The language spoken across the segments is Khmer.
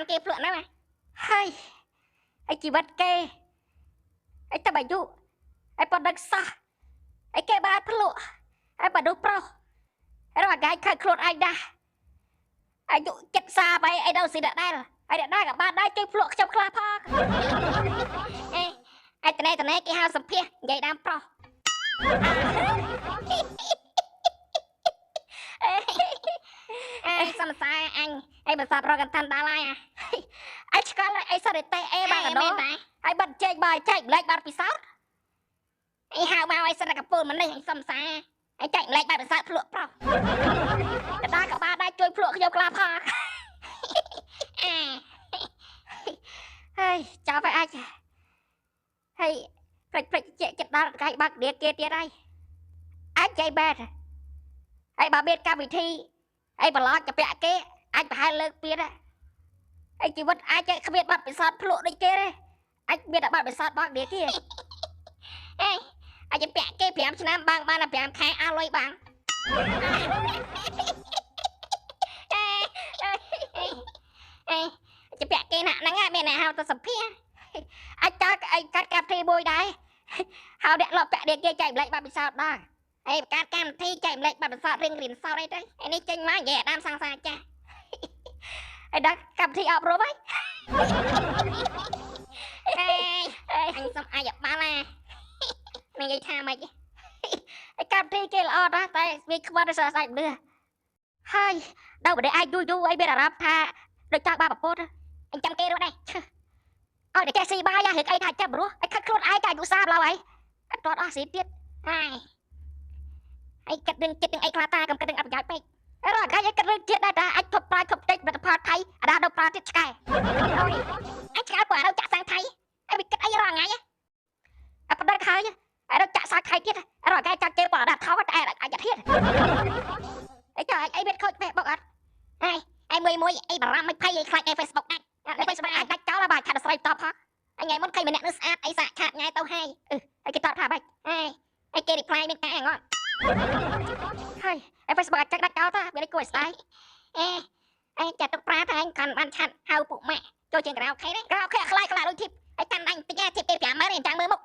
គេភ្លក់ណាហើយឯជីវិតគេឯតបអាយុឯប៉ុណ្ណឹងសោះឯគេបានភ្លក់ឯបដុប្រុសឯរកអាកាយខឹកខ្លួនឯងដែរអាយុចិត្តសាបឯនៅស៊ីដដែលឯអ្នកណាក៏បានដែរជួយភ្លក់ខ្ញុំខ្លះផងឯតនេគេហៅសម្ភាសនិយាយដើមប្រុសសំសាអញឯបសាទរកតាន់ដល់ហើយឯឆ្កល់ឯសរិតេអេបានកដោហើយបាត់ជែកបាយចែកម្លែកបាត់ពិសោធន៍ឯហៅមកឲ្យសិនតែកពូលម្នេះឯសំសាឯចែកម្លែកបាត់ពិសោធន៍ភ្លក់ប្រុសកដាក៏បានដែរជួយភ្លក់ខ្ញុំខ្លះផងហើយចាប់ឲ្យអាចហើយព្រិចចិត្តដល់កាយបាក់ដៀគេទៀតហើយអាចចៃបែតហើយបើមានកម្មវិធីហើយប្រឡោចទៅពាក់គេអាចប្រហែលលើកទៀតហើយជីវិតអាចគ្មានបាត់ពិសោធន៍ភ្លក់ដូចគេទេអាចមានតែបាត់ពិសោធន៍បាក់ដៀគេអាចពាក់គេ5ឆ្នាំបានតែ5ខែអស់លុយបានจะแปะเกณฑ์นั่งแม่เนี่ยเฮาตัวสัมผัสไอ้จ้าไอ้การที่บวยได้เฮาเด็กเราแปะเด็กใจเล็กบาบิสาวได้ไอ้การที่ใจเล็กบาบิสาวเร่งรินสาวได้ด้วยไอ้นี่จริงมั้ยแย่ดามสังสารจ้าไอ้ดักกับที่ออกรู้ไหมanh xong ai dập ba la mày gây tha màyไอ้กับที่เกลอได้แต่มีขบวนจะใส่เนื้อให้đâu mà để ai vui vui ai biết làรับtha được cho ba bọc bốt anh chăm kê rồi đây ôi để che xì ba ya hiện ai thay chăm bữa anh khắc luôn ai cài vụ xa lâu ấy anh toàn ở xí tiết hai anh cắt đừng chết đừng ai qua ta cầm cắt đừng ập giải bay rồi cái cắt đừng chết đây anh thụp prai thụp tết bật phật thay đã đâu prai tiết sky rồi anh sky quả đâu chả sang thay anh bị cắt ai rồi ngay à bắt đây khai nhá anh đâu chả sang khai tiết rồi cái chặt kê quả đặt tháo cái ai anh chặt thiết ấy trời anh biết khơi mẹ bọc anh ai môi ai bảo làm mấy pay ai khai ai Facebook này ai Facebook ai đặt cháu là bài chặt sợi top hả anh ngày muốn khai mình nè nó sát ai sạ chặt ngay tao hay ai cái top thả bài ai kê reply bên cái ngon hay ai Facebook chắc đặt cháu ta bên đây cười sai ai chặt tóc pra thay anh cần ban chặt hao phụ mẹ cho chuyện rau khay đấy rau khay khai khai đôi thịt ai cần anh tính thịt kê trả mấy này trang mới mốc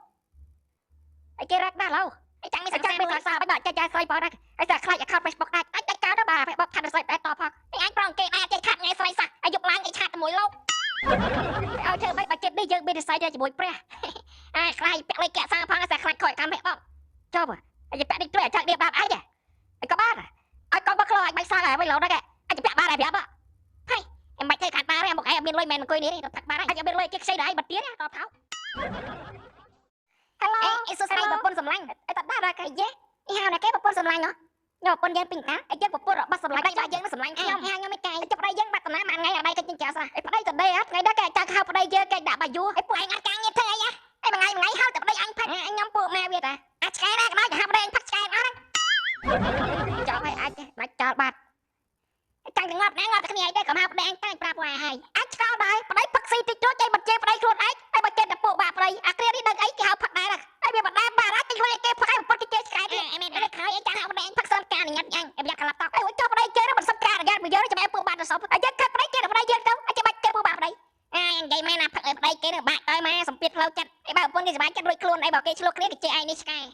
ai kê rắc đã lâu ai chẳng biết sao bây giờ cha xoay bỏ ra ai giờ khai account Facebook này anh cháu đó bà phải bóc thành xoay top hả anh còn kê ai chơi chặt ngay xoay sạc ai dục lang ai chặt mũi lốcเอาเธอไปเก็บได้ยังไม่ได้ใส่ได้จะบ่อยเปรี้ยใครแปะเลยแกะสร้างพังแต่ใครคอยกันแม่บ้องชอบอ่ะไอ้จะแปะได้ด้วยจากเดียบแบบไอ้เนี่ยไอ้ก็บ้าอ่ะไอ้ก็บ้าคลอยไม่สร้างอะไรไม่หลอกได้แกไอ้จะแปะบ้าอะไรแบบอ่ะเฮ้ยไอ้ไม่เคยขาดบ้าเลยบอกไอ้เป็นลอยแมนกุยนี่เราถักบ้าได้ไอ้จะเป็นลอยเก็กใส่ได้บัดเตี้ยเนี่ยต่อเท้าฮัลโหลไอ้สุดท้ายแบบปนสำลังไอ้ตัดได้อะไรกันเยอะไอ้ห่าวเนี่ยแกแบบปนสำลังเนาะnhờ con dân bình cá, ai dân một bữa rồi bắt sầm lại đây dân nó sầm lại nhom hang nhom mấy cây, chụp đây dân bắt tầm mà ngay ở đây cái chân chảo sao, ai đây từ đây á, ngay đó cái chặt hao ở đây dân cái đạp bà vua, ai anh ăn như thế nhá, ai mà ngày hao từ đây anh phát, anh nhom bùa mẹ biết à, cái đó nói hao đây anh phát cái đó đấy, cho phải ai mà cho bạt, chẳng được ngọt cái này đây cầm hao đây anh tay bạc hoài hay, anh cao đây, ở đây phát xì thì chốt chơi bật chơi ở đây luôn ai bật chơi đập bộ bạc đây, cái này đi đừng ấy cái hao phát đây là, ai biết bật đá bà đó cái này cái phát cái bật cái chơi cái này, em đây khai anh chẳng hao đây anh phát sơn ca này nhặt anh, emอยากหลับตาไอ้เจ้าไปเจอแล้วมันสับการกันไปเยอะจะไปปูบาดสอบไอ้เจ้าขับไปเจอไปเยอะเจ้าไอ้เจ้าไปเจอปูบาดไปไอ้ยังไงแม่น่ะผักไปเจอบ้าต่อยมาสมปิดเราจัดไอ้บ้าปนที่สบายจัดรวยคลุนไอ้บอกเกชโลกเลี้ยเจไอ้นี่สกาย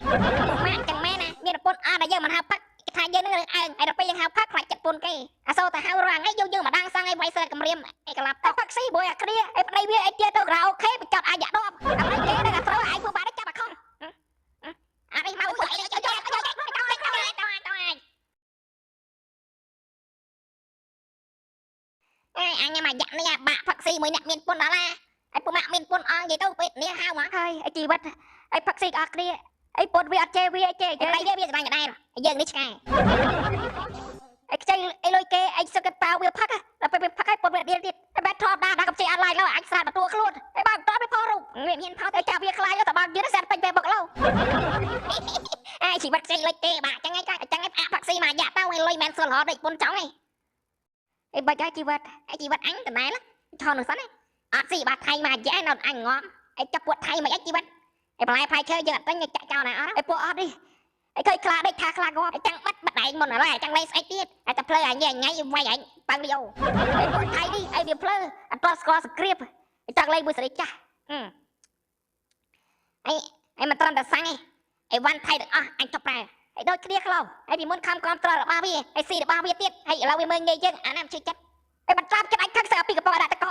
มาจังแม่น่ะนี่ปนอะไรเยอะมันหาพักทายเยอะนึงไอ้เราไปยังหาพักใครจัดปนกี้อ่ะโซ่แต่หารังไอ้ยุ่งมาดังสร้างไอ้ไวเซอร์กับเรียมไอ้กระลับแต่พักซี่บอยเคลียไอ้ไปเวียไอ้เจ้าตัวเราโอเคไปจอดไอ้ยาดอมไอ้เจ้าได้กับเราไอ้ปูบาดได้จับมาคอมอะไรมาอุ้ยไอ้เจ้าanh mà dặn này bạ phật si mới nhận miền quân đó là ai phụ mạng miền quân on gì đâu vậy nè hao mà thôi ai chỉ bắt ai phật si ở kia ai quân vi chơi đây bây giờ đang ở đây rồi giờ đi sky ai chơi ai lôi kê ai sao cái tao vừa phắc là phải phắc ai quân vi đi ai bắt thọp đã gặp chơi onlineแล้วanh sạtมาตัวluôn ai bạn đóไม่พอรู้เงี้ยพอแต่chào việc khaiแล้วแต่บางยืนsạtไปvề bậc lâu ai chỉ bắt si lôi kê bạ chẳng ai phật si mà dạ tao ai lôi men sờ lọ địch quân chóng nàyไอ้บ้าใจจีวัดอังแต่ไหนล่ะชอนหนึ่งสันไอ้สิบาทไทยมาแย่นอนอังงอไอ้จับปวดไทยมาแย่จีวัดไอ้ปลายไฟเชยเยอะตั้งยังจะเจ้าไหนไอ้ปวดอดดิไอ้เคยคลาได้คาคลาก็ไอ้จังบัดไหนหมดอะไรจังเลยไอ้เตี้ยไอ้ตะเพลย์ไอ้ยังไงไว้ไอ้ปังเดียวไอ้ปวดไทยดิไอ้ វាភ្លើអត់តស្គាល់សង្គ្រាមចង់លេងមួយសេរីចាស់អីមិនត្រឹមតែសាំងឯអីវ៉ាន់ថៃទាំងអស់អញចុះប្រើហើយដូចគ្នាខ្លោហើយពីមុនខំគ្រប់ត្ររបស់វាហើយស៊ីរបស់វាទៀតហើយឥឡូវវាមើងងាយយើងអាណាមជឿចិត្តហើយមិនតាមចិត្តអញខឹកស្អាពីកប៉ោដាក់តក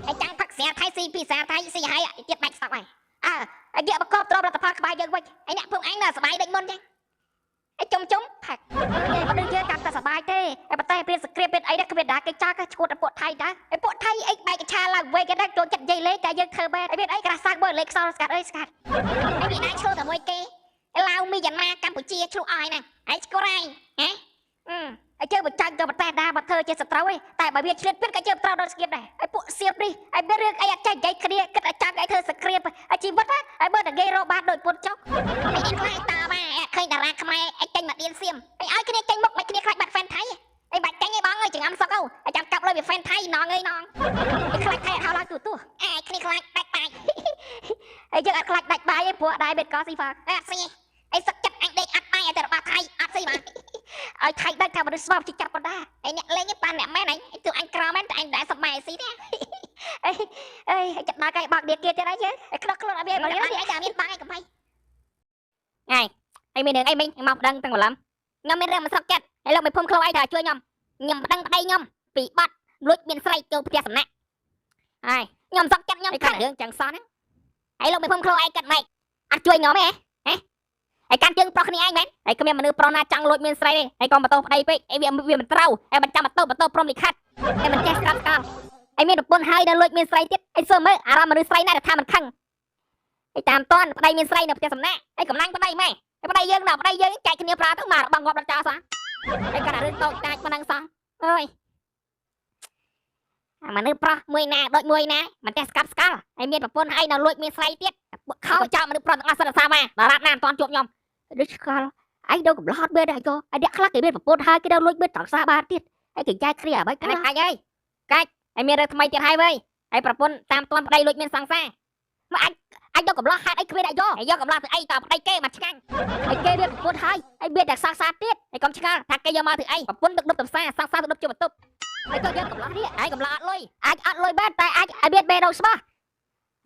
ហើយចាំងផឹកស្រាថៃស៊ីពីស្រាថៃស៊ីហើយទៀតបាច់ស្តុកហើយអាយកបកបត្ររដ្ឋបាលក្បែរយើងវិញហើយអ្នកភូមិអញនៅសុបាយដូចមុនចឹងហើយជុំផឹកមនុស្សយើងកាន់តែសុបាយទេហើយប៉ុន្តែពេលសង្គ្រាមពេលអីដែរគ្មានដាគេចាស់ក៏ឈួតតែពួកថៃដែរហើយពួកថៃអីបែកកឆាឡើងវេគេដែរចូលចិត្តនិយាយលេងតែយើងធ្វើបែបហើយមានអីក្រាស់សាច់បើលេខខ្សោស្កាត់អីស្កាត់ហើយមានអាចឆ្លោះតែមួយគេឡាវមីយ៉ាន់ម៉ាកម្ពុជាឆ្លោះអស់ហ្នឹងហើយស្គាល់ហើយហ៎ហើយជើបញ្ចាញ់ទៅប្រទេសដាមកធ្វើជាសត្រូវឯងតែបើវាឆ្លៀតពិតក៏ជើត្រូវដល់ស្គៀបដែរហើយពួកសៀបនេះហើយមានរឿងអីអត់ចេះនិយាយគ្នាគិតឲ្យចាំឲ្យធ្វើសង្គ្រាមហើយជីវិតហើយបើតែគេរកបានដូចពុតចុកហើយខ្លាចតបឃើញតារាខ្មែរឲ្យចេញមកឌៀនសៀមហើយឲ្យគ្នាចេញមុខមិនគ្នាខ្លាចបាត់ហ្វេនថៃហើយបាច់ចេញឯងបងអើយចង្អាំសុកហើយចាំកាប់លុយវាហ្វេនថៃណងអើយណងខ្លាចថៃអត់ហៅឡើងទូគ្នាខ្លាចដាច់បាយហើយយើងអត់ខ្លាចដាច់បាយទេព្រោះដែរបេតកស៊ីហ្វាអត់ស៊ីអីសឹកចិត្តអញដេកអត់បាយតែរបស់ថៃអត់ស៊ីមកឲ្យថៃដាច់ថាមនុស្សស្វាប់ជិះចាប់ប៉ុណ្ណាហើយអ្នកលេងប៉ាអ្នកមែនទូអញក្រមែនតែអញដែរសម័យស៊ីទេអីចិត្តដល់កែបាក់ដៀគេទៀតហើយយើងខ្នោះខ្លួនអត់មានបងអញតែមានបាំងឯងកំបីហើយមានរឿងអីមិញមកប្តឹងទាំងបលំខ្ញុំមានរឿងមិនស្រុកចិត្តហើយលោកមិនភូមិខ្លួនឯងថាជួយខ្ញុំប្តឹងប្តីខ្ញុំពីបាត់លួចមានស្រីចូលផ្ទះសំណាក់ហើយខ្ញុំស្រុកចិត្តខ្ញុំខាត់រឿងចឹងសោះហ្នឹងហើយលោកមិនភូមិខ្លួនឯងកាត់ម៉េចអត់ជួយខ្ញុំទេហើយកាន់ជើងប្រុសគ្នាឯងមែនហើយគ្មានមនុស្សប្រុសណាចង់លួចមានស្រីទេហើយក៏បន្ទោសប្តីពេកហើយវាមិនត្រូវហើយមិនចាំបន្ទោសព្រមលិខិតហើយមិនចេះស្កាត់ស្កល់ហើយមានប្រពន្ធហើយដល់លួចមានស្រីទៀតហើយសើមើលអារម្មណ៍មនុស្សស្រីណាស់ថាមិនខឹងហើយតាមតន់ប្តីមានស្រីនៅផ្ទះសំណាក់ហើយកំឡាញ់ប្តីម៉ែហើយប្តីយើងដល់ប្តីយើងចែកគ្នាប្រើទៅមករបស់ងាប់ដល់ចោលសោះហើយគាត់តែរឿងតូចតាចប៉ុណ្ណឹងសោះអើយអាមនុស្សប្រុសមួយណាដូចមួយណាមិនចេះស្កាត់ស្កល់ហើយមានប្រពន្ធហើយដល់លួចមានស្រីទៀតខោចោលមនុស្សប្រុសទាំងអស់សិនសាមកដល់រាប់ណាមិនទាន់ជួបខ្ញុំដូចស្គាល់អញដល់កំឡោតមែនហើយក៏អញអ្នកខ្លះគេមានប្រពន្ធហើយគេដល់លួចមានតង្សាបានទៀតហើយគេចែកគ្នាអ្វីកាច់អើយកាច់ហើយមានរឿងថ្មីទៀតហើយវើយហើយប្រពន្ធតាមទាន់ប្តីលួចមានសង្សារមកអញដល់កំឡោតហេតុអីគ្មានអីយកកំឡោតទៅអីតប្តីគេមកឆ្កាញ់ហើយគេមានប្រពន្ធហើយមានតែសង្សារទៀតហើយកុំឆ្ងល់ថាគេយកមកធ្វើអីប្រពន្ធទឹកដុបតំសាសង្សារទឹកដុបជាបន្ទប់ហើយក៏យកកំឡោតនេះហើយកំឡោតអត់លុយអាចអត់លុយបានតែអាចឲ្យមានបេដងស្បោះ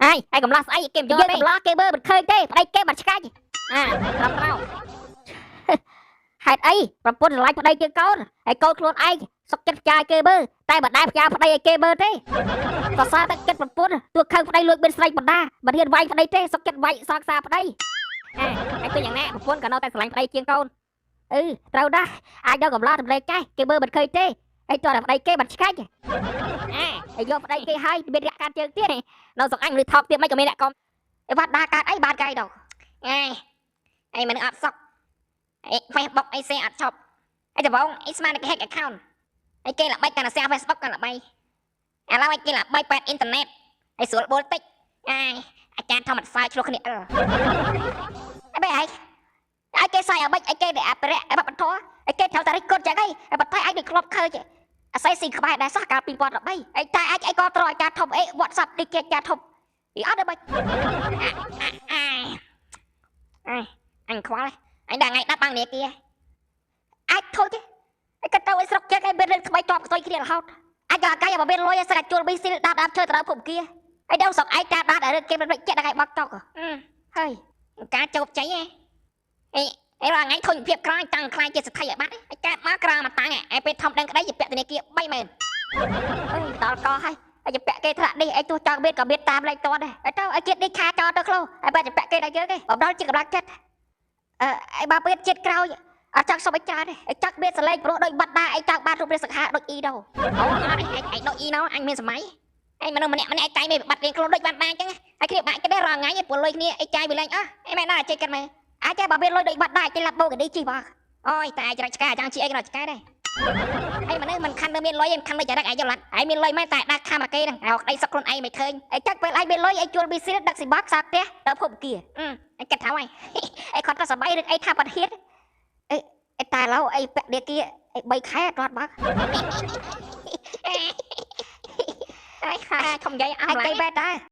ហើយកំឡោតស្អីគេយកកំឡោតគេមើលមិនឃើញទេប្តីគេមកឆ្កាញ់ត្រឹមត្រូវហេតុអីប្រពន្ធឆ្លាញ់ប្តីគេកូនហើយកូនខ្លួនឯងសុកចិត្តផ្ចាយគេមើលតែមិនដែលផ្ចាយប្តីឲ្យគេមើលទេសរសើរតែចិត្តប្រពន្ធទោះខឹងប្តីលួចមានស្រីបណ្ដាមិនហ៊ានវាយប្តីទេសុកចិត្តវាយសងសាប្តីហើយឃើញយ៉ាងណាប្រពន្ធក៏នៅតែឆ្លាញ់ប្តីជាងកូនត្រូវដែរអាចដល់កំឡោះទម្លេកចេះគេមើលមិនឃើញទេហើយតើប្តីគេមិនឆ្កាច់ហើយយកប្តីគេហើយមានរយៈកាត់ជើងទៀតនៅស្រុកអញឬថោកទៀតមិនក៏មានអ្នកកុំវត្តដាកាត់អីបានកែដល់អីមិនអត់សុកFacebook អីសេអត់ឈប់អីដំបងអីស្មានគេ hack account អីគេល្បីកាន់តែ share Facebook កាន់ល្បីឥឡូវអីគេល្បីប៉ែតអ៊ីនធឺណិតអីស្រួលបួលតិចអាចារ្យធម្មសាស្ត្រឆ្លោះគ្នាអីបែរឲ្យគេសាយអ្វីអីគេដែលអភិរក្សអីបបធរអីគេត្រូវតែរិះគន់ចឹងអីប៉ុន្តែអាចដូចក្លប់ឃើញអាស័យស៊ីក្បែរដែរសោះកាល2013អីតែអាចអីក៏ត្រអាចារ្យធំអី WhatsApp នេះគេអាចារ្យធំអីអត់ទេបាច់អញខ្វល់អញដល់ថ្ងៃ10បាំងនេះគេអាចធុញទេឯកទៅឲ្យស្រុកជើងឯងមានរឿងថ្មីតបខ្ទុយគ្នារហូតអាចក៏អាកាយមកមានលុយឲ្យស្រាច់ជួលប៊ីស៊ីលដាប់ជើទៅដល់ភូមិគាឯដល់ស្រុកឯងតាមដានរឿងគេមិនចិត្តដល់ឯងបាក់តុកហើយការជោគជ័យឯងរាល់ថ្ងៃធុញភាពក្រតាំងខ្លាយជាសទ្ធិឲ្យបាត់ឯងកើតមកក្រមកតាំងឯងពេលធំដឹងក្តីជាពាក់ធនាគារ30000ដល់កហើយឲ្យជាពាក់គេថ្នាក់នេះឯងទោះចង់មានក៏មានតាមលេខតដែរទៅឲ្យជាតិនេះខាចោលទៅខ្លួនឲ្យបាច់ជាពាក់គេដល់យើងទេបំដល់ជាកម្លាំងចិត្តឯបើពេលជាតិក្រោយអត់ចង់សុំឲ្យច្រើនទេចង់មានសលេងព្រោះដូចបាត់ដាឯងចង់បានរូបរាងសង្ហាដូចអ៊ីដោអូអត់ឯងដូចអ៊ីណូអញមានសម័យឯងមនុស្សម្នាក់ឯងតែមានបាត់រៀងខ្លួនដូចបាត់ដាអញ្ចឹងហើយគ្នាបាក់គេដែររាល់ថ្ងៃឯងពលលុយគ្នាឯងចាយវាលេងឯងមែនណាចេះគិតមើលអាចបើមានលុយដូចបាត់ដាចេះឡាប់បូកឌីជីបងអូយតែអាចរកឆ្កែចង់ជីអីក៏រកឆ្កែដែរឯងមនុស្សមិនខាន់ទៅមានលុយឯងខាន់ទៅចរិតឯងយល់អត់ឯងមានលុយមែនតែដាក់ខាំអាគេហ្នឹងឲ្យក្តីសុកខ្លួនឯងមិនឃើញឯងចាក់ពេលឯងមានលុយឯងជួលប៊ីស៊ីលដឹកស៊ីបាក់សាផ្ទះដល់ភពគាឯងគិតថាម៉េចឯងគាត់ក៏សប្បាយឬអីថាបាត់ហៀតអីតែឡូវអីពាក់ដេគាអី3ខែអត់បាក់អីខាធំនិយាយអស់ហើយគេបែតដែរ